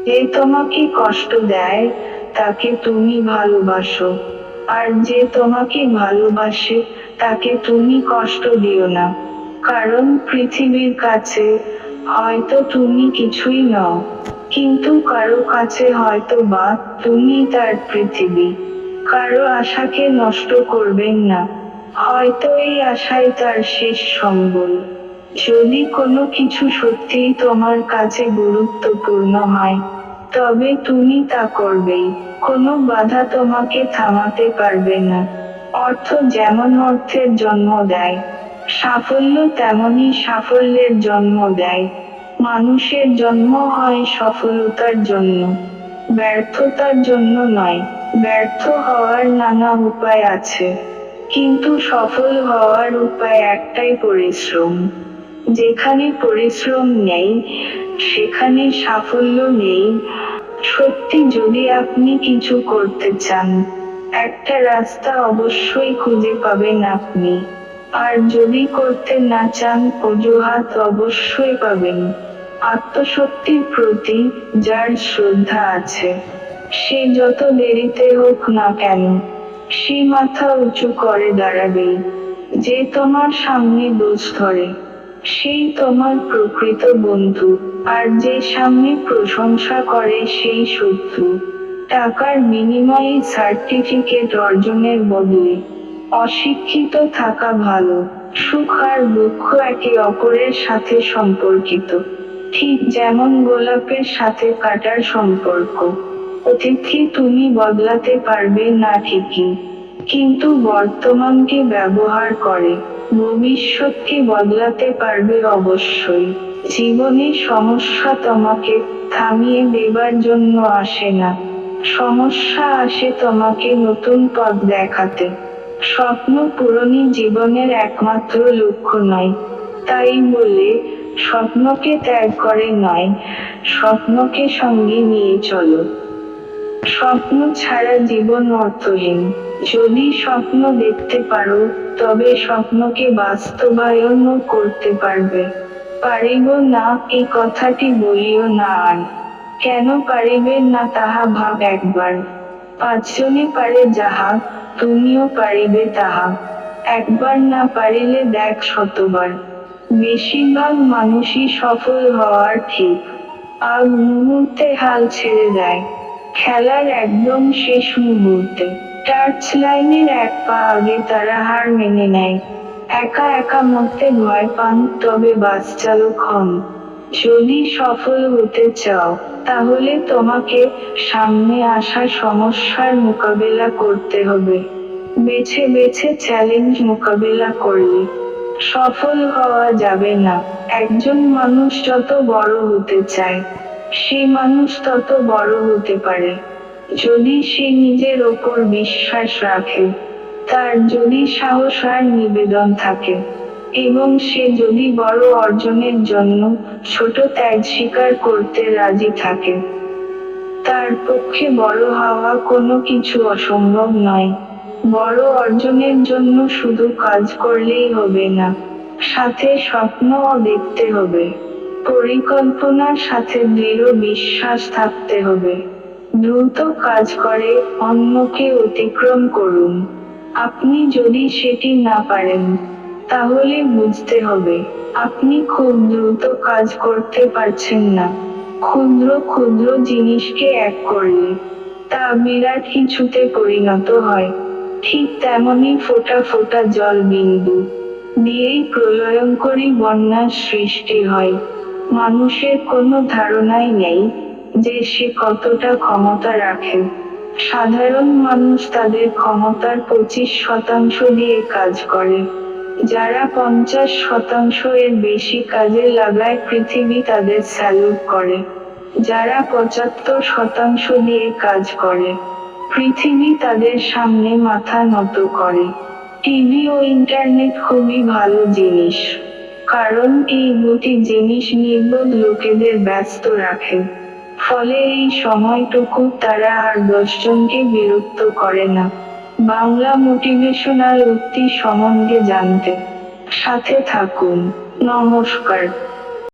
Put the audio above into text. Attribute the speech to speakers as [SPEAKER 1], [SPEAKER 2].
[SPEAKER 1] যে তোমাকে কষ্ট দেয় তাকে তুমি ভালোবাসো, আর যে তোমাকে ভালোবাসে তাকে তুমি কষ্ট দিও না। কারণ পৃথিবীর কাছে হয়তো তুমি কিছুই নও, কিন্তু কারো কাছে হয়তো বা তুমি তার পৃথিবী। কারো আশাকে নষ্ট করবেন না, হয়তো এই আশাই তার শেষ সম্বল। যদি কোনো কিছু সত্যিই তোমার কাছে গুরুত্বপূর্ণ হয়, তবে তুমি তা করবেই। কোনো বাধা তোমাকে থামাতে পারবে না। অর্থ যেমন অর্থের জন্ম দেয়, সাফল্য তেমনই সাফল্যের জন্ম দেয়। মানুষের জন্ম হয় সফলতার জন্য, ব্যর্থতার জন্য নয়। ব্যর্থ হওয়ার নানা উপায় আছে, কিন্তু সফল হওয়ার উপায় একটাই, পরিশ্রম। যেখানে পরিশ্রম নেই সেখানে সাফল্য নেই। সত্যি যদি আপনি কিছু করতে চান, একটা রাস্তা অবশ্যই খুঁজে পাবেন আপনি। আর যদি করতে না চান, অজুহাত অবশ্যই পাবেন। আত্মশক্তির প্রতি যার শ্রদ্ধা আছে, সে যত দেরিতে হোক না কেন, সে মাথা উঁচু করে দাঁড়াবেই। যে তোমার সামনে দোষ ধরে, সেই তোমার প্রকৃত বন্ধু। আর যে সামনে প্রশংসা করে সেই শত্রু। টাকার বিনিময়ে সার্টিফিকেট অর্জনের বদলে অশিক্ষিত থাকা ভালো। সুখ আর দুঃখ একে অপরের সাথে সম্পর্কিত, ঠিক যেমন গোলাপের সাথে কাঁটার সম্পর্ক। অতীতকে তুমি বদলাতে পারবে না ঠিকই, কিন্তু বর্তমানকে ব্যবহার করে ভবিষ্যৎকে বদলাতে পারবে অবশ্যই। জীবনে সমস্যা তোমাকে থামিয়ে দেবার জন্য আসে না, সমস্যা আসে তোমাকে নতুন পথ দেখাতে। স্বপ্ন পূরণই জীবনের একমাত্র লক্ষ্য নয়, তাই বলে স্বপ্নকে ত্যাগ করে নয়, স্বপ্নকে সঙ্গে নিয়ে চলো। স্বপ্ন ছাড়া জীবন অর্থহীন। যদি স্বপ্ন দেখতে পারো, তবে স্বপ্নকে বাস্তবায়নও করতে পারবে। পারিব না এই কথাটি বলিও না আর। কেন পারিবে না তাহা ভাব একবার। পাঁচজনে পারে যাহা, তুমিও পারিবে তাহা। একবার না পারিলে দেখ শতবার। বেশিরভাগ মানুষই সফল হওয়ার ঠিক আগ মুহূর্তে হাল ছেড়ে দেয়, খেলার একদম শেষ মুহূর্তে। টার্চ লাইনের এক পা আগে তারা হার মেনে নেয়। একা একা মরতে ভয় পান, তবে বাস চালক হন। যদি সফল হতে চাও, তাহলে তোমাকে সামনে আসা সমস্যার মোকাবেলা করতে হবে। বেছে বেছে চ্যালেঞ্জ মোকাবেলা করলে সফল হওয়া যাবে না। একজন মানুষ যত বড় হতে চায়, সে মানুষ তত বড় হতে পারে যদি সে নিজের ওপর বিশ্বাস রাখে, তার যদি সাহস আর নিবেদন থাকে, এবং সে যদি বড় অর্জনের জন্য ছোট ত্যাগ স্বীকার করতে রাজি থাকে। তার পক্ষে বড় হওয়া কোনো কিছু অসম্ভব নয়। বড় অর্জনের জন্য শুধু কাজ করলেই হবে না, সাথে স্বপ্নও দেখতে হবে। পরিকল্পনার সাথে দৃঢ় বিশ্বাস থাকতে হবে। দ্রুত কাজ করে অন্যকে অতিক্রম করুন। আপনি যদি সেটি না পারেন, তাহলে বুঝতে হবে আপনি খুব দ্রুত কাজ করতে পারছেন না। ক্ষুদ্র ক্ষুদ্র জিনিসকে এক করলে তা বিরাট কিছুতে পরিণত হয়। ঠিক তেমনি ফোঁটা ফোঁটা জল বিন্দু দিয়েই প্রলয়ঙ্করী বন্যার সৃষ্টি হয়। মানুষের কোনো ধারণাই নেই যে সে কতটা ক্ষমতা রাখে। সাধারণ মানুষ তাদের ক্ষমতার 25% দিয়ে কাজ করে। যারা 50% এর বেশি কাজে লাগায়, পৃথিবী তাদের স্যালুট করে। যারা 75% দিয়ে কাজ করে, পৃথিবী তাদের সামনে মাথা নত করে। টিভি ও ইন্টারনেট খুবই ভালো জিনিস, কারণ এই দুটি জিনিস নির্বোধ লোকেদের ব্যস্ত রাখে। ফলে এই সময়টুকু তারা আর 10 জনকে বিরক্ত করে না। বাংলা মোটিভেশনাল উক্তি সম্বন্ধে জানতে সাথে থাকুন। নমস্কার।